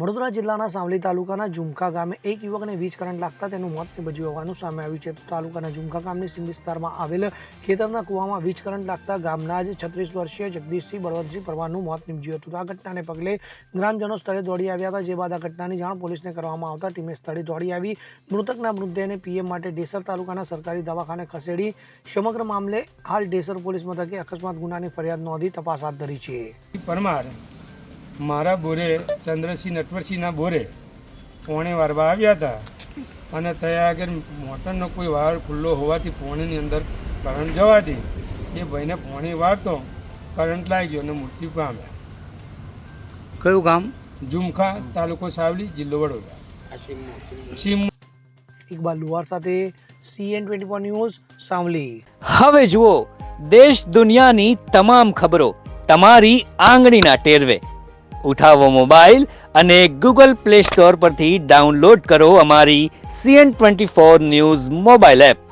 વડોદરા જિલ્લાના સાવલી તાલુકાના ઝુમખા ગામે એક યુવકને વીજ કરંટ લાગતા તેનું મોત નીપજ્યું હોવાનું સામે આવ્યું છે. તાલુકાના ઝુમખા ગામની સીમ વિસ્તારમાં આવેલ ખેતરના કૂવામાં વીજ કરંટ લાગતા ગામના જ 36 વર્ષીય જગદીશસિંહ બળવંતસિંહ પરમારનું મોત નીપજ્યું હતું. આ ઘટનાને પગલે ગ્રામજનો સ્થળે દોડી આવ્યા હતા. જે બાદ આ ઘટનાની જાણ પોલીસને કરવામાં આવતા ટીમે સ્થળે દોડી આવી મૃતકના મૃતદેહને પીએમ માટે ડેસર તાલુકાના સરકારી દવાખાને ખસેડી સમગ્ર મામલે હાલ ડેસર પોલીસ મથકે અકસ્માત ગુનાની ફરિયાદ નોંધી તપાસ હાથ ધરી છે. પરમાર મારા બોરે ચંદ્રસિંહ નટવરસિંહના બોરે પોણે વારવા આવ્યા હતા અને ત્યાં આગળ મોટરનો કોઈ વાળ ખુલ્લો હોવાથી પોણીની અંદર કરંટ જવાથી એ ભાઈને પોણી વારતો કરંટ લાગ્યો અને મૃત્યુ પામ્યા. કયું ગામ? ઝુમખા, તાલુકો સાવલી, જિલ્લો વડોદરા. સીમ ઇકબાલ લુહાર સાથે CN24 ન્યૂઝ સાવલી. હવે જુઓ દેશ દુનિયાની તમામ ખબરો તમારી આંગળીના ટેરવે. ઉઠાવો મોબાઈલ અને ગૂગલ પ્લે સ્ટોર પરથી ડાઉનલોડ કરો અમારી CN24 ન્યૂઝ મોબાઈલ એપ.